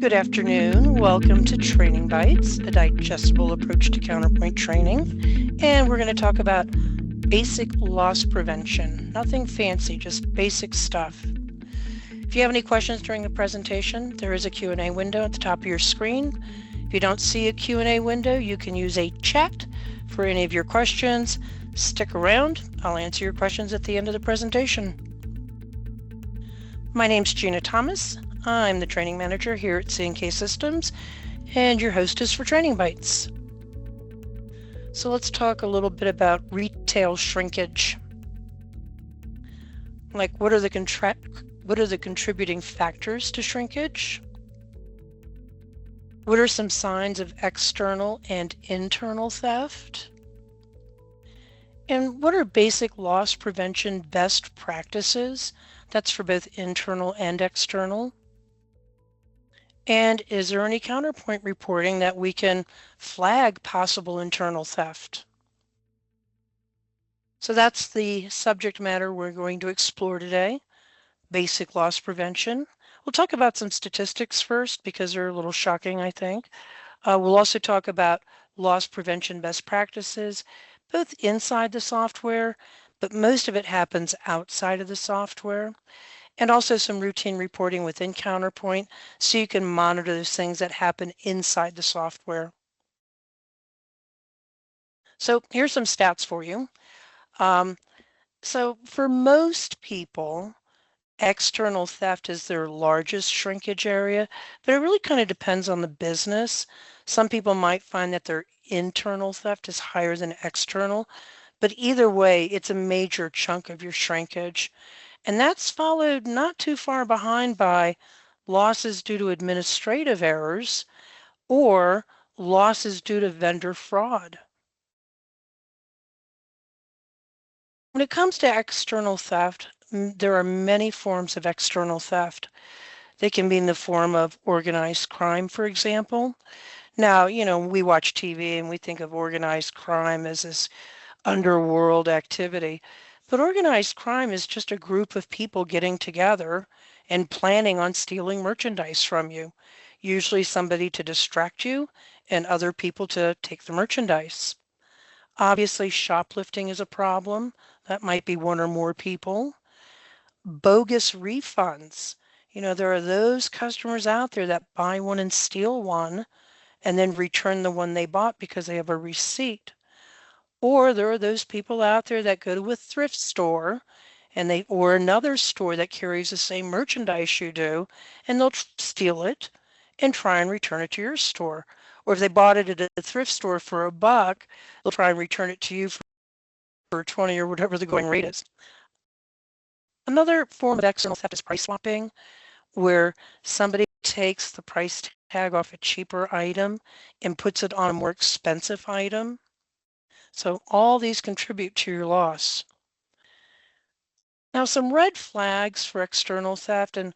Good afternoon. Welcome to Training Bytes, a digestible approach to counterpoint training. And we're going to talk about basic loss prevention. Nothing fancy, just basic stuff. If you have any questions during the presentation, there is a Q&A window at the top of your screen. If you don't see a Q&A window, you can use a chat for any of your questions. Stick around. I'll answer your questions at the end of the presentation. My name's Gina Thomas. I'm the training manager here at C&K Systems, and your hostess for Training Bytes. So let's talk a little bit about retail shrinkage. Like, what are the contributing factors to shrinkage? What are some signs of external and internal theft? And what are basic loss prevention best practices? That's for both internal and external. And is there any counterpoint reporting that we can flag possible internal theft? So that's the subject matter we're going to explore today, basic loss prevention. We'll talk about some statistics first because they're a little shocking, I think. We'll also talk about loss prevention best practices, both inside the software, but most of it happens outside of the software. And also some routine reporting within Counterpoint so you can monitor those things that happen inside the software. So here's some stats for you. So for most people, external theft is their largest shrinkage area, but it really kind of depends on the business. Some people might find that their internal theft is higher than external, but either way, it's a major chunk of your shrinkage. And that's followed not too far behind by losses due to administrative errors or losses due to vendor fraud. When it comes to external theft, there are many forms of external theft. They can be in the form of organized crime, for example. Now, we watch TV and we think of organized crime as this underworld activity. But organized crime is just a group of people getting together and planning on stealing merchandise from you. Usually somebody to distract you and other people to take the merchandise. Obviously, shoplifting is a problem. That might be one or more people. Bogus refunds. There are those customers out there that buy one and steal one and then return the one they bought because they have a receipt. Or there are those people out there that go to a thrift store or another store that carries the same merchandise you do, and they'll steal it and try and return it to your store. Or if they bought it at a thrift store for $1, they'll try and return it to you for 20 or whatever the going rate is. Another form of external theft is price swapping, where somebody takes the price tag off a cheaper item and puts it on a more expensive item. So all these contribute to your loss. Now, some red flags for external theft, and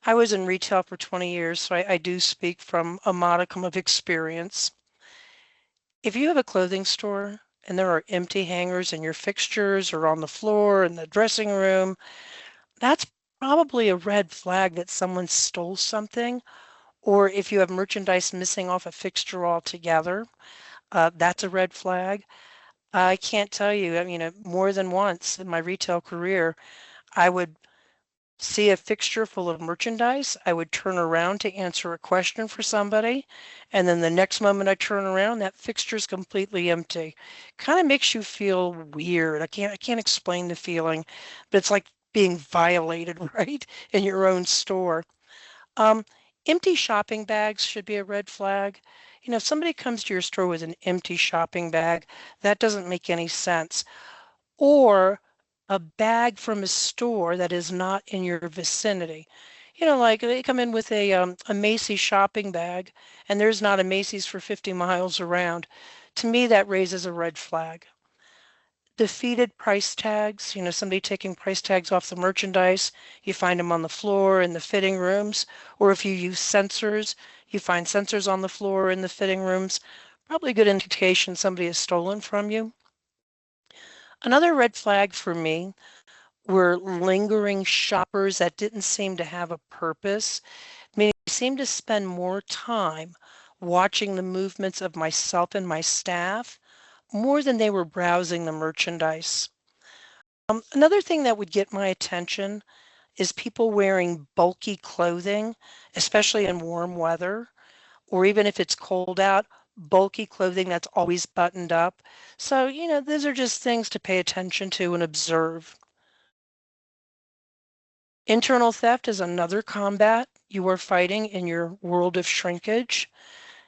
I was in retail for 20 years, so I do speak from a modicum of experience. If you have a clothing store and there are empty hangers in your fixtures or on the floor in the dressing room, that's probably a red flag that someone stole something. Or if you have merchandise missing off a fixture altogether, that's a red flag. I can't tell you, more than once in my retail career, I would see a fixture full of merchandise. I would turn around to answer a question for somebody. And then the next moment I turn around, that fixture is completely empty. Kind of makes you feel weird. I can't explain the feeling, but it's like being violated, right, in your own store. Empty shopping bags should be a red flag. If somebody comes to your store with an empty shopping bag, that doesn't make any sense. Or a bag from a store that is not in your vicinity. Like they come in with a Macy's shopping bag and there's not a Macy's for 50 miles around. To me, that raises a red flag. Defeated price tags, somebody taking price tags off the merchandise, you find them on the floor in the fitting rooms, or if you use sensors, you find sensors on the floor in the fitting rooms, probably a good indication somebody has stolen from you. Another red flag for me were lingering shoppers that didn't seem to have a purpose. Meaning I seem to spend more time watching the movements of myself and my staff more than they were browsing the merchandise. Another thing that would get my attention is people wearing bulky clothing, especially in warm weather, or even if it's cold out, bulky clothing that's always buttoned up. So, those are just things to pay attention to and observe. Internal theft is another combat you are fighting in your world of shrinkage.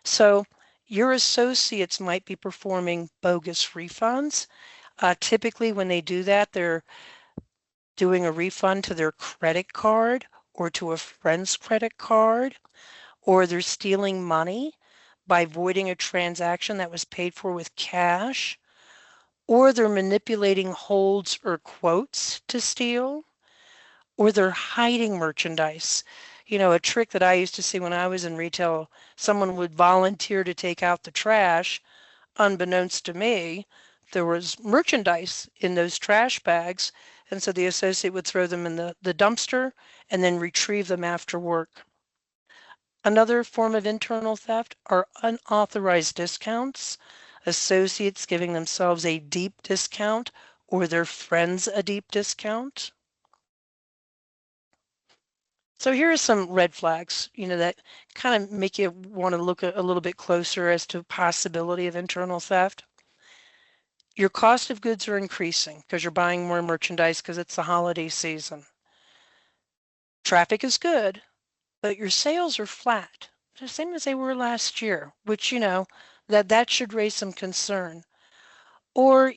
So your associates might be performing bogus refunds. Typically, when they do that, they're doing a refund to their credit card or to a friend's credit card, or they're stealing money by voiding a transaction that was paid for with cash, or they're manipulating holds or quotes to steal, or they're hiding merchandise. A trick that I used to see when I was in retail, someone would volunteer to take out the trash. Unbeknownst to me, there was merchandise in those trash bags, and so the associate would throw them in the dumpster and then retrieve them after work. Another form of internal theft are unauthorized discounts, associates giving themselves a deep discount or their friends a deep discount. So here are some red flags, that kind of make you want to look a little bit closer as to possibility of internal theft. Your cost of goods are increasing because you're buying more merchandise because it's the holiday season. Traffic is good, but your sales are flat, the same as they were last year, which, that should raise some concern. Or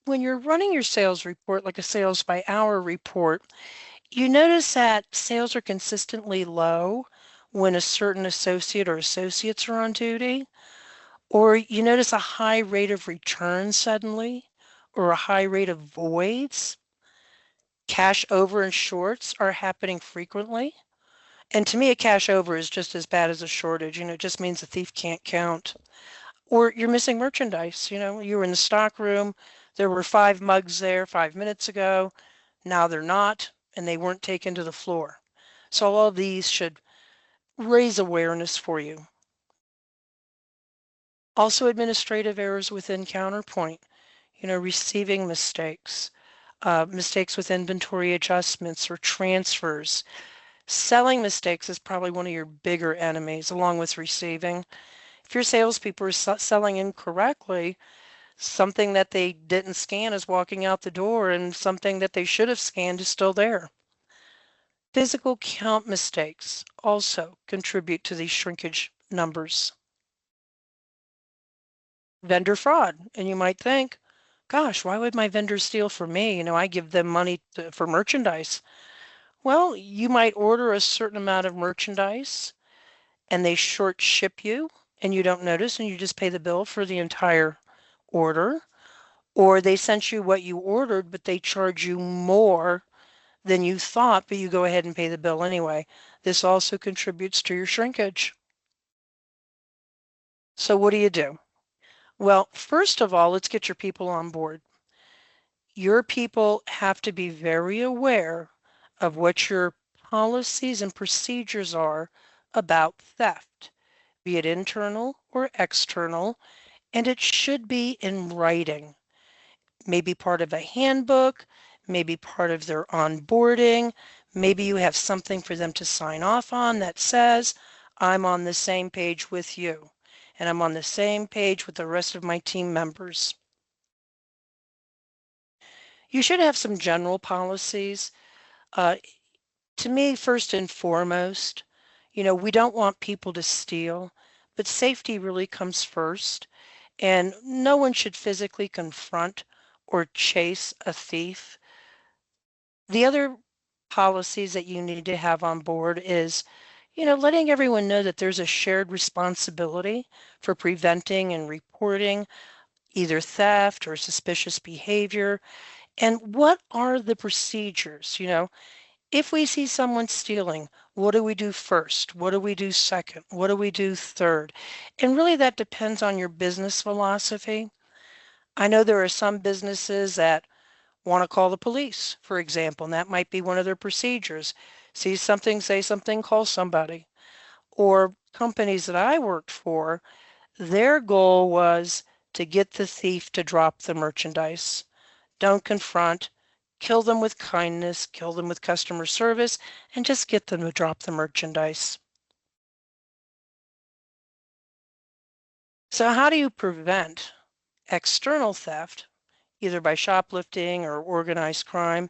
when you're running your sales report, like a sales by hour report, you notice that sales are consistently low when a certain associate or associates are on duty, or you notice a high rate of returns suddenly, or a high rate of voids. Cash over and shorts are happening frequently. And to me, a cash over is just as bad as a shortage. It just means the thief can't count. Or you're missing merchandise. You were in the stock room. There were 5 mugs there 5 minutes ago. Now they're not, and they weren't taken to the floor. So all of these should raise awareness for you. Also, administrative errors within Counterpoint, receiving mistakes, mistakes with inventory adjustments or transfers. Selling mistakes is probably one of your bigger enemies, along with receiving. If your salespeople are selling incorrectly, something that they didn't scan is walking out the door, and something that they should have scanned is still there. Physical count mistakes also contribute to these shrinkage numbers. Vendor fraud. And you might think, gosh, why would my vendor steal from me? I give them money for merchandise. Well, you might order a certain amount of merchandise and they short ship you and you don't notice and you just pay the bill for the entire order. Or they sent you what you ordered, but they charge you more than you thought, but you go ahead and pay the bill anyway. This also contributes to your shrinkage. So what do you do? Well, first of all, let's get your people on board. Your people have to be very aware of what your policies and procedures are about theft, be it internal or external, and it should be in writing. Maybe part of a handbook, maybe part of their onboarding, maybe you have something for them to sign off on that says, I'm on the same page with you, and I'm on the same page with the rest of my team members. You should have some general policies. To me, first and foremost, we don't want people to steal, but safety really comes first. And no one should physically confront or chase a thief. The other policies that you need to have on board is, letting everyone know that there's a shared responsibility for preventing and reporting either theft or suspicious behavior. And what are the procedures? If we see someone stealing, what do we do first? What do we do second? What do we do third? And really that depends on your business philosophy. I know there are some businesses that want to call the police, for example, and that might be one of their procedures. See something, say something, call somebody. or companies that I worked for, their goal was to get the thief to drop the merchandise. Don't confront, kill them with kindness, kill them with customer service, and just get them to drop the merchandise. So how do you prevent external theft, either by shoplifting or organized crime?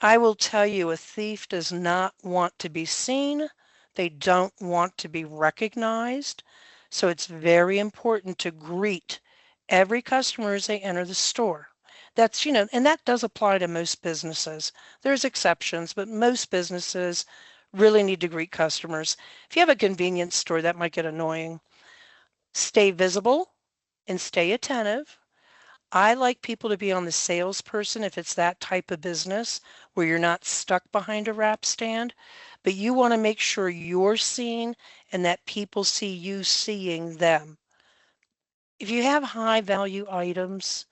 I will tell you, a thief does not want to be seen. They don't want to be recognized. So it's very important to greet every customer as they enter the store. That's, and that does apply to most businesses. There's exceptions, but most businesses really need to greet customers. If you have a convenience store, that might get annoying. Stay visible and stay attentive. I like people to be on the salesperson if it's that type of business where you're not stuck behind a wrap stand, but you want to make sure you're seen and that people see you seeing them. If you have high value items,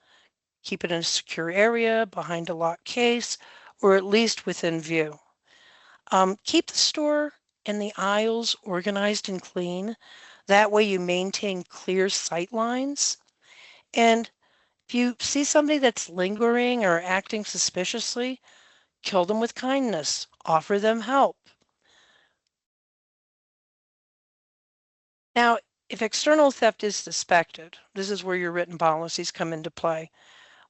keep it in a secure area, behind a locked case, or at least within view. Keep the store and the aisles organized and clean. That way you maintain clear sight lines. And if you see somebody that's lingering or acting suspiciously, kill them with kindness, offer them help. Now, if external theft is suspected, this is where your written policies come into play.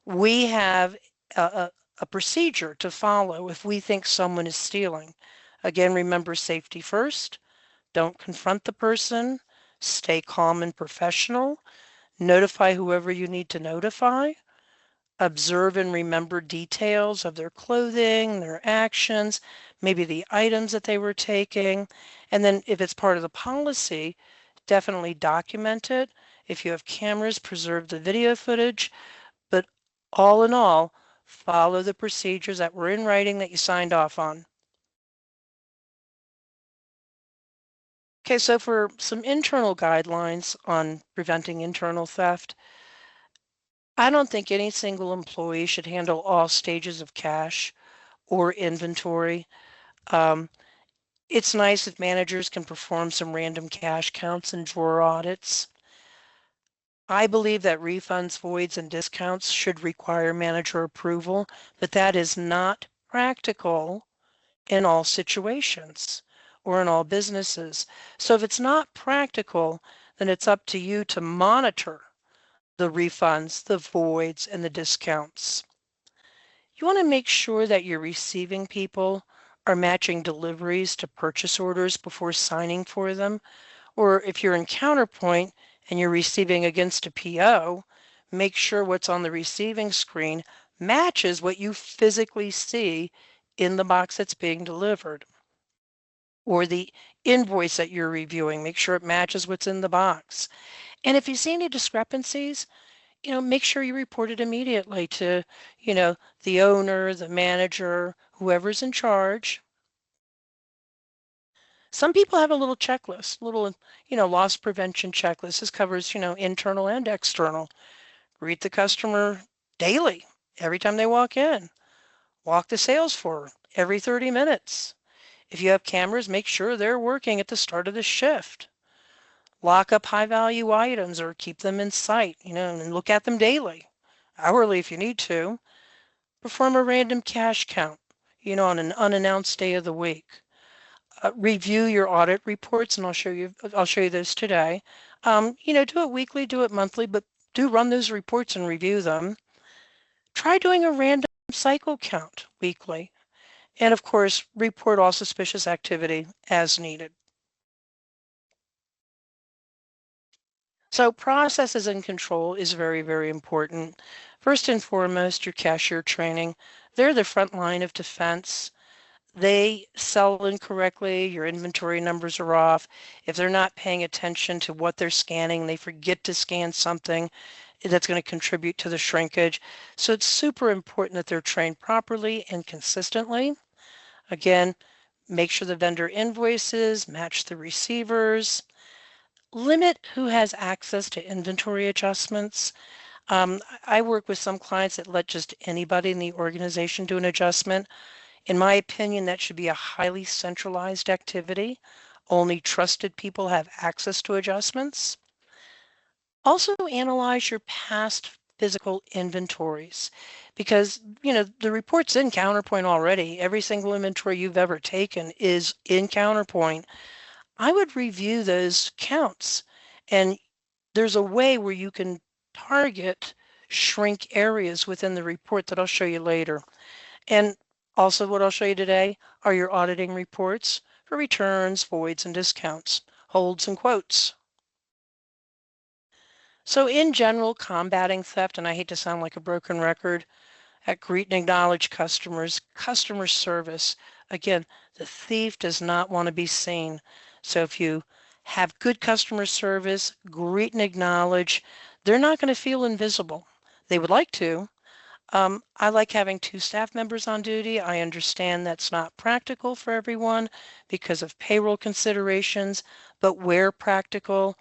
We have a procedure to follow if we think someone is stealing. Again, remember safety first. Don't confront the person. Stay calm and professional. Notify whoever you need to notify. Observe and remember details of their clothing, their actions, maybe the items that they were taking. And then if it's part of the policy, definitely document it. If you have cameras, preserve the video footage. But all in all, follow the procedures that were in writing that you signed off on. Okay, so for some internal guidelines on preventing internal theft, I don't think any single employee should handle all stages of cash or inventory. Um, it's nice if managers can perform some random cash counts and drawer audits. I believe that refunds, voids, and discounts should require manager approval, but that is not practical in all situations or in all businesses. So if it's not practical, then it's up to you to monitor the refunds, the voids, and the discounts. You want to make sure that your receiving people are matching deliveries to purchase orders before signing for them. Or if you're in Counterpoint and you're receiving against a PO, make sure what's on the receiving screen matches what you physically see in the box that's being delivered. Or the invoice that you're reviewing, make sure it matches what's in the box. And if you see any discrepancies, make sure you report it immediately to, the owner, the manager, whoever's in charge. Some people have a little checklist, little, loss prevention checklist. This covers, internal and external. Greet the customer daily, every time they walk in. Walk the sales floor every 30 minutes. If you have cameras, make sure they're working at the start of the shift. Lock up high value items or keep them in sight, and look at them daily, hourly if you need to. Perform a random cash count, on an unannounced day of the week. Review your audit reports, and I'll show you those today. Do it weekly, do it monthly, but do run those reports and review them. Try doing a random cycle count weekly. And of course, report all suspicious activity as needed. So processes and control is very, very important. First and foremost, your cashier training. They're the front line of defense. They sell incorrectly, your inventory numbers are off. If they're not paying attention to what they're scanning, they forget to scan something that's going to contribute to the shrinkage. So it's super important that they're trained properly and consistently. Again, make sure the vendor invoices match the receivers. Limit who has access to inventory adjustments. I work with some clients that let just anybody in the organization do an adjustment. In my opinion, that should be a highly centralized activity. Only trusted people have access to adjustments. Also analyze your past physical inventories because, the report's in Counterpoint already. Every single inventory you've ever taken is in Counterpoint. I would review those counts, and there's a way where you can target shrink areas within the report that I'll show you later. And also what I'll show you today are your auditing reports for returns, voids, and discounts, holds, and quotes. So in general, combating theft, and I hate to sound like a broken record, at greet and acknowledge customers, customer service. Again, the thief does not want to be seen. So if you have good customer service, greet and acknowledge, they're not going to feel invisible. They would like to. I like having 2 staff members on duty. I understand that's not practical for everyone because of payroll considerations, but where practical,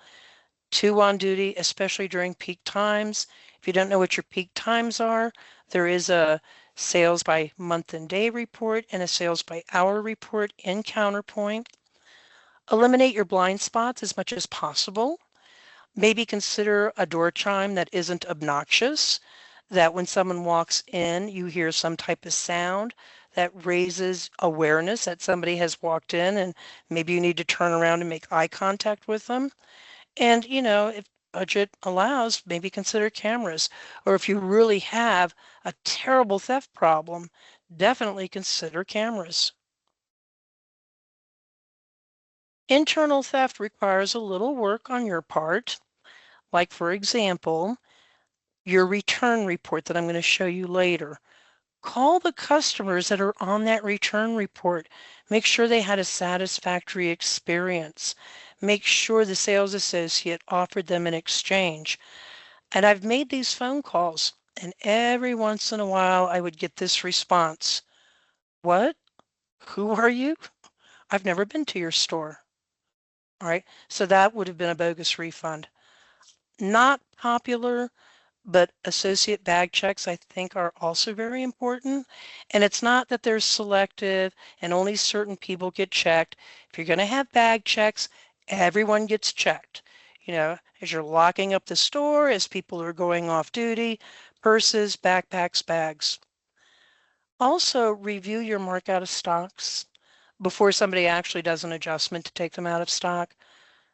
2 on duty, especially during peak times. If you don't know what your peak times are, there is a sales by month and day report and a sales by hour report in Counterpoint. Eliminate your blind spots as much as possible. Maybe consider a door chime that isn't obnoxious, that when someone walks in, you hear some type of sound that raises awareness that somebody has walked in and maybe you need to turn around and make eye contact with them. And, if budget allows, maybe consider cameras. Or if you really have a terrible theft problem, definitely consider cameras. Internal theft requires a little work on your part. Like, for example, your return report that I'm going to show you later. Call the customers that are on that return report. Make sure they had a satisfactory experience. Make sure the sales associate offered them an exchange. And I've made these phone calls, and every once in a while I would get this response. What? Who are you? I've never been to your store. All right, so that would have been a bogus refund. Not popular, but associate bag checks I think are also very important. And it's not that they're selective and only certain people get checked. If you're going to have bag checks, everyone gets checked. As you're locking up the store, as people are going off duty, purses, backpacks, bags. Also review your mark out of stocks before somebody actually does an adjustment to take them out of stock.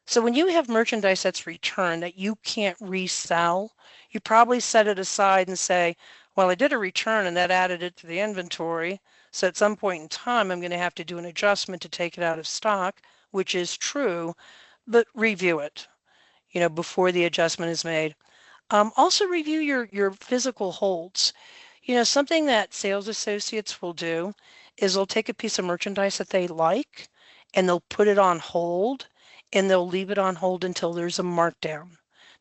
So when you have merchandise that's returned that you can't resell, you probably set it aside and say, well, I did a return and that added it to the inventory. So at some point in time, I'm going to have to do an adjustment to take it out of stock, which is true, but review it, before the adjustment is made. Also review your physical holds. Something that sales associates will do is they'll take a piece of merchandise that they like and they'll put it on hold and they'll leave it on hold until there's a markdown.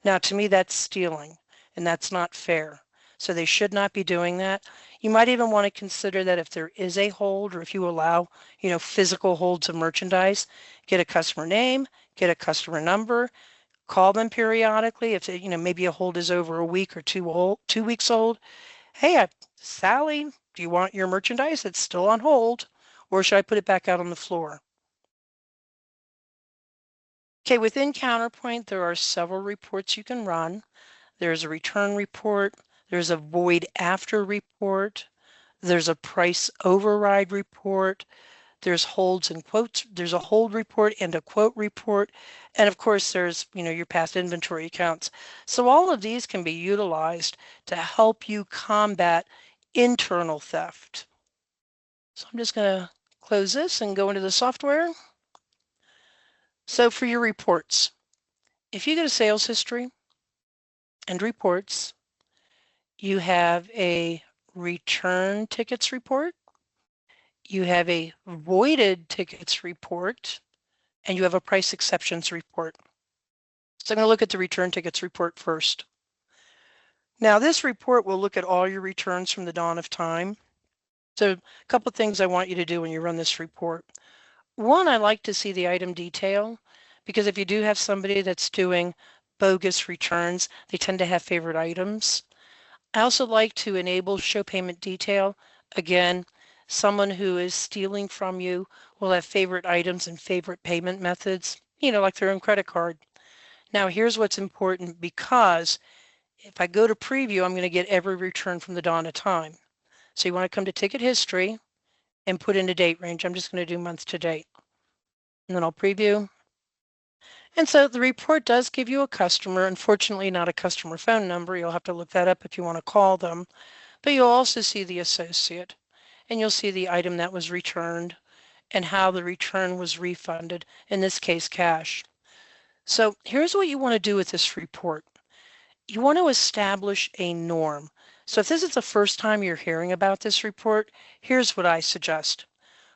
Now, to me, that's stealing and that's not fair. So they should not be doing that. You might even want to consider that if there is a hold or if you allow, physical holds of merchandise, get a customer name, get a customer number, call them periodically. If, maybe a hold is over a week or 2 weeks old. Hey, Sally, do you want your merchandise? It's still on hold, or should I put it back out on the floor? Okay, within Counterpoint, there are several reports you can run. There's a return report, there's a void after report, there's a price override report, there's holds and quotes, there's a hold report and a quote report, and of course there's, your past inventory accounts. So all of these can be utilized to help you combat internal theft. So I'm just going to close this and go into the software. So for your reports, if you go to sales history and reports, you have a return tickets report, you have a voided tickets report, and you have a price exceptions report. So I'm going to look at the return tickets report first. Now this report will look at all your returns from the dawn of time. So a couple of things I want you to do when you run this report. One, I like to see the item detail because if you do have somebody that's doing bogus returns, they tend to have favorite items. I also like to enable show payment detail. Again, someone who is stealing from you will have favorite items and favorite payment methods, like their own credit card. Now, here's what's important because if I go to preview, I'm going to get every return from the dawn of time. So you want to come to ticket history and put in a date range. I'm just going to do month to date. And then I'll preview. And so the report does give you a customer, unfortunately not a customer phone number. You'll have to look that up if you want to call them. But you'll also see the associate and you'll see the item that was returned and how the return was refunded, in this case cash. So here's what you want to do with this report. You want to establish a norm. So if this is the first time you're hearing about this report, here's what I suggest.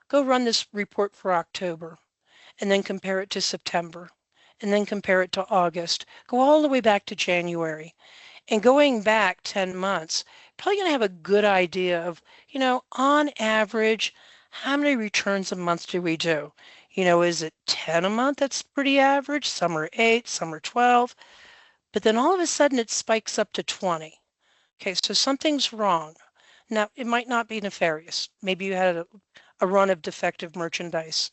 Go run this report for October and then compare it to September and then compare it to August. Go all the way back to January. And going back 10 months, probably going to have a good idea of, on average, how many returns a month do we do? Is it 10 a month? That's pretty average. Some are 8, some are 12. But then all of a sudden it spikes up to 20. Okay, so something's wrong. Now, it might not be nefarious. Maybe you had a run of defective merchandise,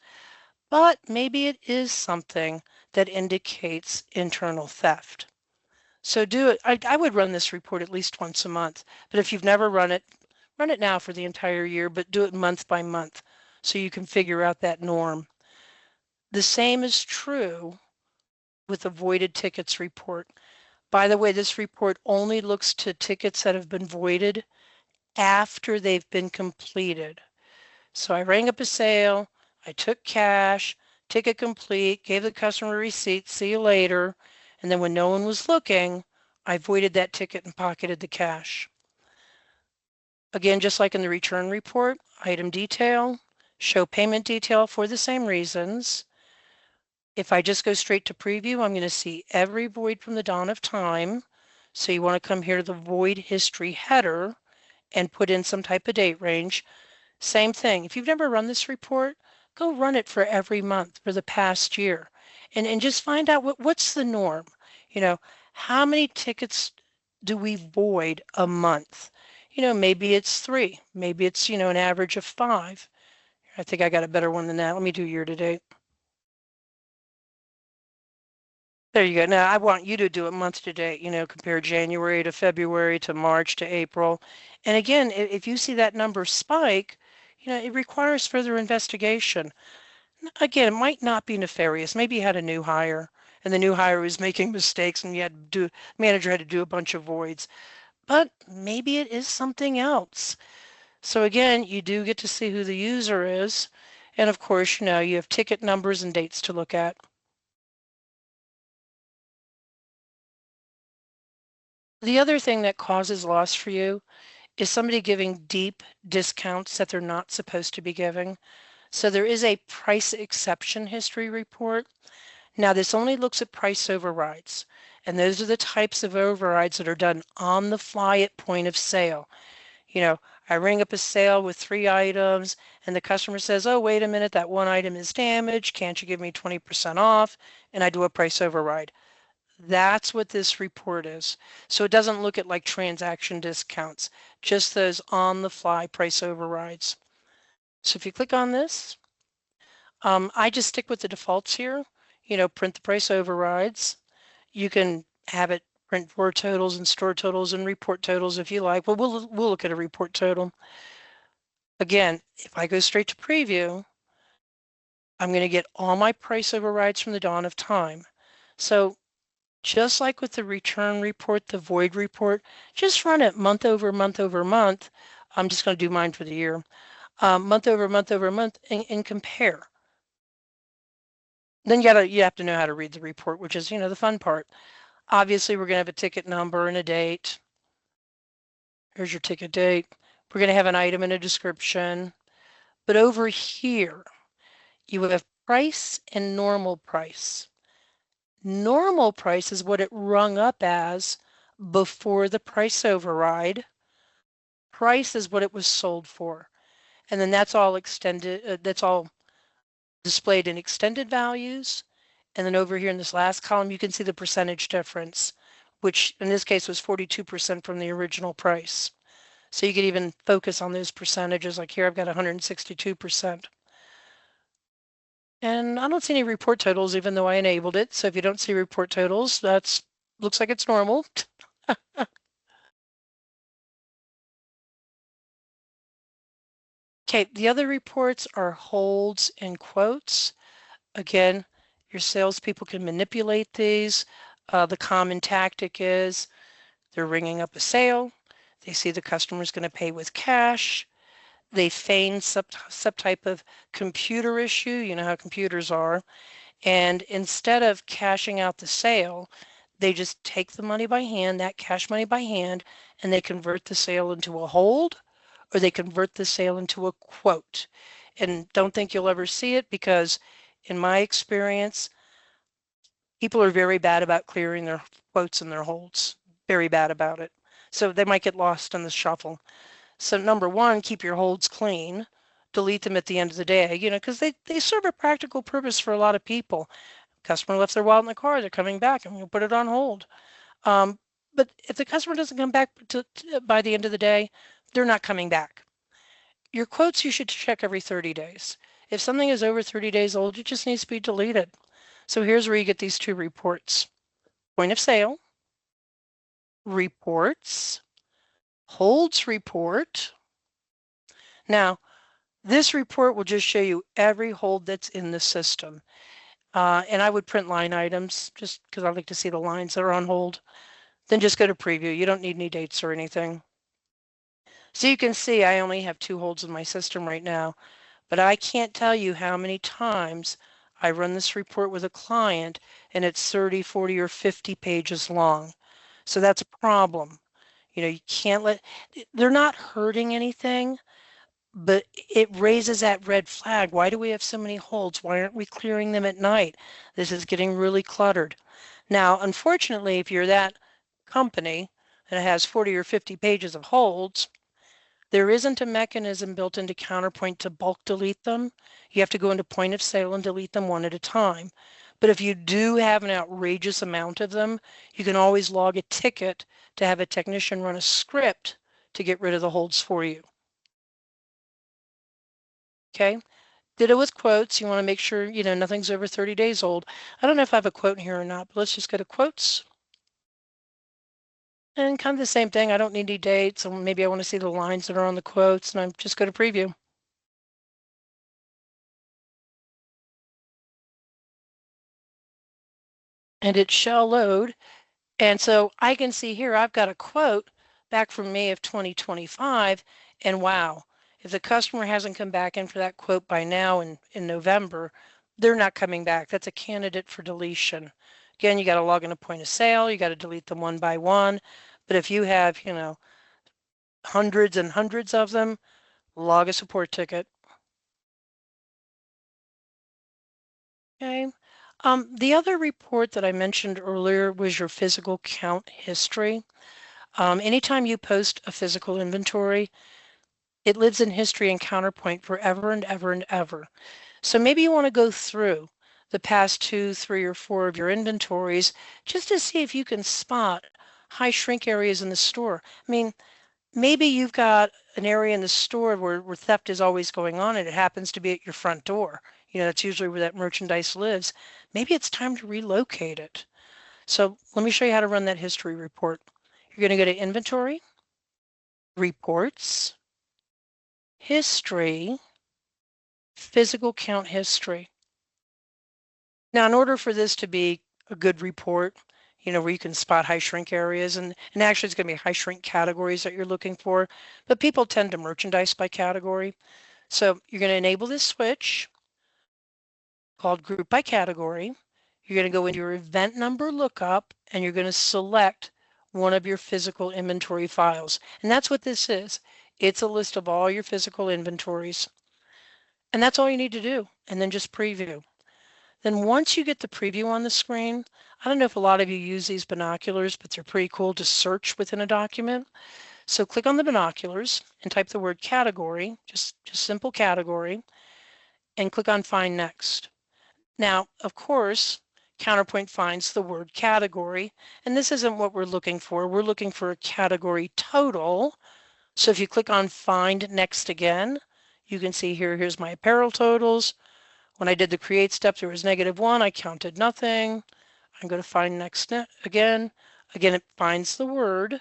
but maybe it is something that indicates internal theft. So do it. I would run this report at least once a month, but if you've never run it now for the entire year, but do it month by month so you can figure out that norm. The same is true with the voided tickets report. By the way, this report only looks to tickets that have been voided after they've been completed. So I rang up a sale, I took cash, ticket complete, gave the customer a receipt, see you later, and then when no one was looking, I voided that ticket and pocketed the cash. Again, just like in the return report, item detail, show payment detail for the same reasons. If I just go straight to preview, I'm going to see every void from the dawn of time. So you want to come here to the void history header and put in some type of date range. Same thing. If you've never run this report, go run it for every month for the past year and just find out what's the norm. How many tickets do we void a month? Maybe it's 3. Maybe it's, an average of 5. I think I got a better one than that. Let me do year to date. There you go. Now I want you to do it month to date, compare January to February to March to April. And again, if you see that number spike, it requires further investigation. Again, it might not be nefarious. Maybe you had a new hire and the new hire was making mistakes and manager had to do a bunch of voids. But maybe it is something else. So again, you do get to see who the user is. And of course, you have ticket numbers and dates to look at. The other thing that causes loss for you is somebody giving deep discounts that they're not supposed to be giving. So there is a price exception history report. Now this only looks at price overrides, and those are the types of overrides that are done on the fly at point of sale. I ring up a sale with 3 items and the customer says, oh, wait a minute, that one item is damaged. Can't you give me 20% off? And I do a price override. That's what this report is. So it doesn't look at like transaction discounts, just those on the fly price overrides. So if you click on this, I just stick with the defaults here, print the price overrides. You can have it print for totals and store totals and report totals if you like. Well, we'll look at a report total. Again, if I go straight to preview, I'm going to get all my price overrides from the dawn of time. So just like with the return report, the void report, just run it month over month over month. I'm just going to do mine for the year. Month over month over month and compare. Then you have to know how to read the report, which is, the fun part. Obviously, we're going to have a ticket number and a date. Here's your ticket date. We're going to have an item and a description. But over here, you have price and normal price. Normal price is what it rung up as before the price override. Price is what it was sold for. And then that's all that's all displayed in extended values. And then over here in this last column, you can see the percentage difference, which in this case was 42% from the original price. So you could even focus on those percentages. Like here, I've got 162%. And I don't see any report totals, even though I enabled it. So if you don't see report totals, that's looks like it's normal. Okay, the other reports are holds and quotes. Again, your salespeople can manipulate these. The common tactic is they're ringing up a sale. They see the customer's going to pay with cash. They feign some type of computer issue. You know how computers are. And instead of cashing out the sale, they just take the money by hand, that cash money by hand, and they convert the sale into a hold or they convert the sale into a quote. And don't think you'll ever see it because in my experience, people are very bad about clearing their quotes and their holds, very bad about it. So they might get lost in the shuffle. So number one, keep your holds clean. Delete them at the end of the day, because they serve a practical purpose for a lot of people. Customer left their wallet in the car, they're coming back, I'm going to put it on hold. But if the customer doesn't come back by the end of the day, they're not coming back. Your quotes you should check every 30 days. If something is over 30 days old, it just needs to be deleted. So here's where you get these two reports. Point of sale, reports, holds report. Now, this report will just show you every hold that's in the system. And I would print line items just because I like to see the lines that are on hold. Then just go to preview. You don't need any dates or anything. So you can see I only have 2 holds in my system right now, but I can't tell you how many times I run this report with a client and it's 30, 40, or 50 pages long. So that's a problem. You can't they're not hurting anything, but it raises that red flag. Why do we have so many holds? Why aren't we clearing them at night? This is getting really cluttered. Now, unfortunately, if you're that company and it has 40 or 50 pages of holds, there isn't a mechanism built into Counterpoint to bulk delete them. You have to go into point of sale and delete them one at a time. But if you do have an outrageous amount of them, you can always log a ticket to have a technician run a script to get rid of the holds for you. Okay? Did it with quotes. You want to make sure, nothing's over 30 days old. I don't know if I have a quote here or not, but let's just go to quotes. And kind of the same thing. I don't need any dates. So maybe I want to see the lines that are on the quotes, and I'm just go to preview. And it shall load. And so I can see here, I've got a quote back from May of 2025. And wow, if the customer hasn't come back in for that quote by now in November, they're not coming back. That's a candidate for deletion. Again, you got to log in a point of sale. You got to delete them one by one. But if you have, hundreds and hundreds of them, log a support ticket. Okay. The other report that I mentioned earlier was your physical count history. Anytime you post a physical inventory, it lives in history and Counterpoint forever and ever and ever. So maybe you want to go through the past 2, 3, or 4 of your inventories just to see if you can spot high shrink areas in the store. I mean, maybe you've got an area in the store where theft is always going on and it happens to be at your front door. That's usually where that merchandise lives. Maybe it's time to relocate it. So let me show you how to run that history report. You're going to go to Inventory, Reports, History, Physical Count History. Now, in order for this to be a good report, where you can spot high shrink areas, and actually it's going to be high shrink categories that you're looking for, but people tend to merchandise by category. So you're going to enable this switch called Group by Category. You're going to go into your event number lookup, and you're going to select one of your physical inventory files. And that's what this is. It's a list of all your physical inventories. And that's all you need to do, and then just preview. Then once you get the preview on the screen, I don't know if a lot of you use these binoculars, but they're pretty cool to search within a document. So click on the binoculars and type the word category, just simple category, and click on Find Next. Now, of course, Counterpoint finds the word category, and this isn't what we're looking for. We're looking for a category total. So if you click on Find Next again, you can see here's my apparel totals, When I did the create step, there was -1. I counted nothing. I'm going to find next again. Again, it finds the word.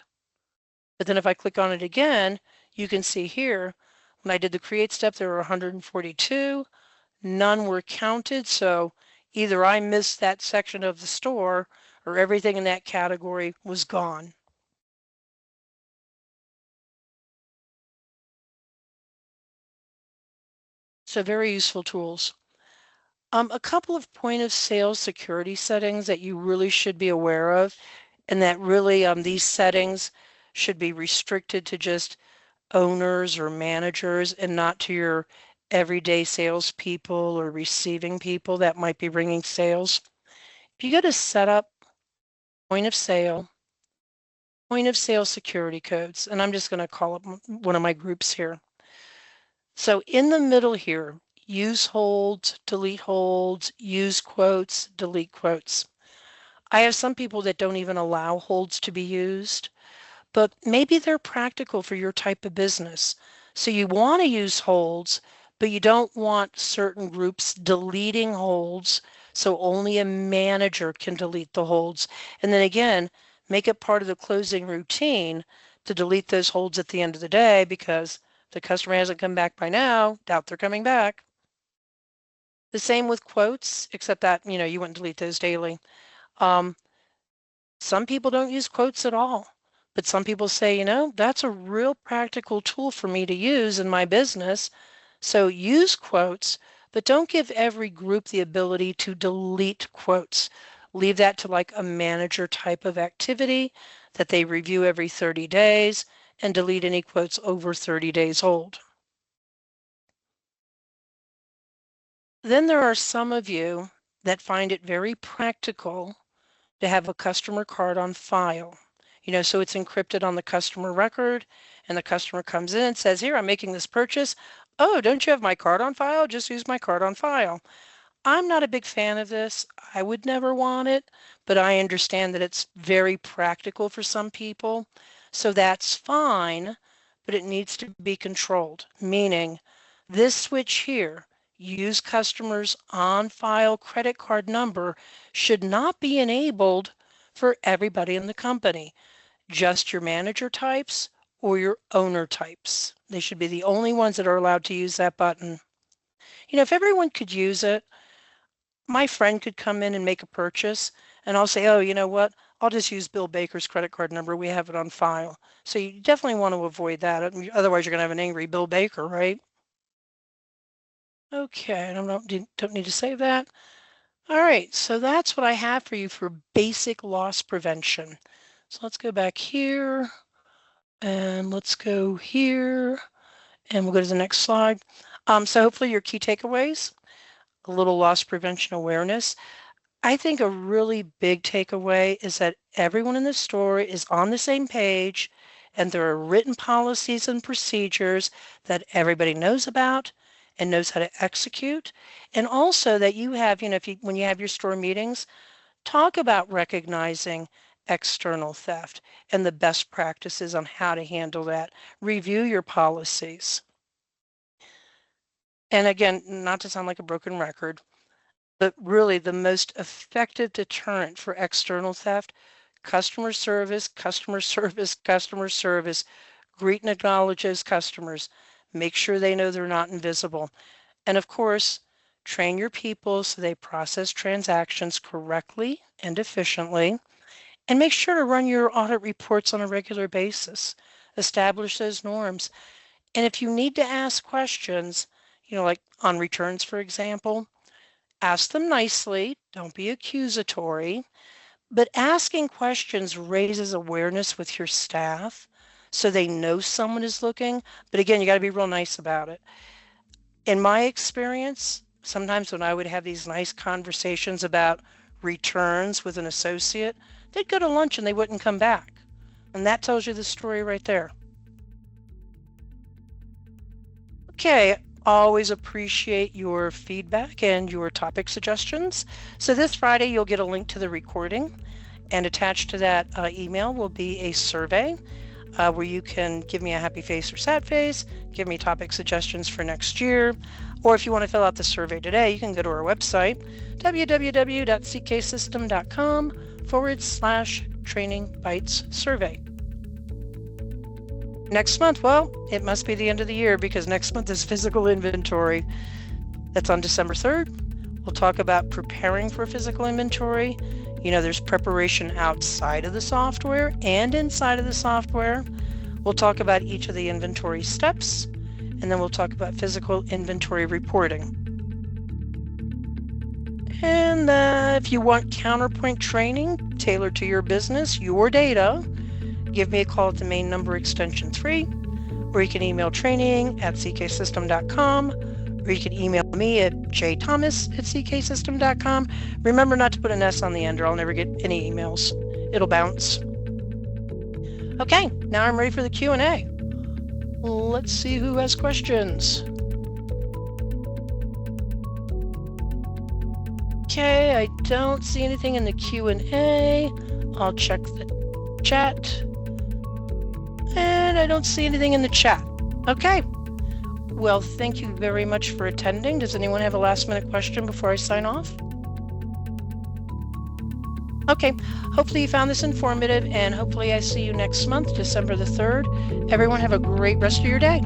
But then if I click on it again, you can see here, when I did the create step, there were 142. None were counted. So either I missed that section of the store or everything in that category was gone. So very useful tools. A couple of point of sale security settings that you really should be aware of, and that really these settings should be restricted to just owners or managers and not to your everyday salespeople or receiving people that might be bringing sales. If you go to setup, point of sale security codes, and I'm just going to call up one of my groups here. So in the middle here, use holds, use quotes, delete quotes. I have some people that don't even allow holds to be used, but maybe they're practical for your type of business. So you want to use holds, but you don't want certain groups deleting holds, so only a manager can delete the holds. And then again, make it part of the closing routine to delete those holds at the end of the day, because the customer hasn't come back by now, doubt they're coming back. The same with quotes, except that, you wouldn't delete those daily. Some people don't use quotes at all, but some people say, that's a real practical tool for me to use in my business. So use quotes, but don't give every group the ability to delete quotes. Leave that to like a manager type of activity that they review every 30 days and delete any quotes over 30 days old. Then there are some of you that find it very practical to have a customer card on file. So it's encrypted on the customer record, and the customer comes in and says, here, I'm making this purchase. Oh, don't you have my card on file? Just use my card on file. I'm not a big fan of this. I would never want it, but I understand that it's very practical for some people. So that's fine, but it needs to be controlled, meaning this switch here, use customers on file credit card number, should not be enabled for everybody in the company, just your manager types or your owner types. They should be the only ones that are allowed to use that button. If everyone could use it, my friend could come in and make a purchase and I'll say, oh, you know what? I'll just use Bill Baker's credit card number. We have it on file. So you definitely want to avoid that. Otherwise, you're going to have an angry Bill Baker, right? Okay, I don't need to save that. All right, so that's what I have for you for basic loss prevention. So let's go back here and let's go here and we'll go to the next slide. So hopefully your key takeaways, a little loss prevention awareness. I think a really big takeaway is that everyone in the store is on the same page and there are written policies and procedures that everybody knows about and knows how to execute. And also that you have, when you have your store meetings, talk about recognizing external theft and the best practices on how to handle that. Review your policies. And again, not to sound like a broken record, but really the most effective deterrent for external theft, customer service, customer service, customer service. Greet and acknowledge those customers. Make sure they know they're not invisible. And of course, train your people so they process transactions correctly and efficiently. And make sure to run your audit reports on a regular basis. Establish those norms. And if you need to ask questions, like on returns, for example, ask them nicely, don't be accusatory, but asking questions raises awareness with your staff so they know someone is looking. But again, you got to be real nice about it. In my experience, sometimes when I would have these nice conversations about returns with an associate, they'd go to lunch and they wouldn't come back. And that tells you the story right there. Okay, always appreciate your feedback and your topic suggestions. So this Friday, you'll get a link to the recording, and attached to that email will be a survey where you can give me a happy face or sad face, give me topic suggestions for next year. Or if you want to fill out the survey today, you can go to our website, www.cksystem.com/training bytes survey. Next month, well, it must be the end of the year because next month is physical inventory. That's on December 3rd. We'll talk about preparing for physical inventory. You know, there's preparation outside of the software and inside of the software. We'll talk about each of the inventory steps, and then we'll talk about physical inventory reporting. And if you want Counterpoint training tailored to your business, your data, give me a call at the main number extension 3, or you can email training@cksystem.com, or you can email me at jthomas@cksystem.com. Remember not to put an S on the end or I'll never get any emails. It'll bounce. Okay, now I'm ready for the Q&A. Let's see who has questions. Okay, I don't see anything in the Q&A. I'll check the chat. And I don't see anything in the chat. Okay. Well, thank you very much for attending. Does anyone have a last-minute question before I sign off? Okay, hopefully you found this informative, and hopefully I see you next month, December the 3rd. Everyone have a great rest of your day.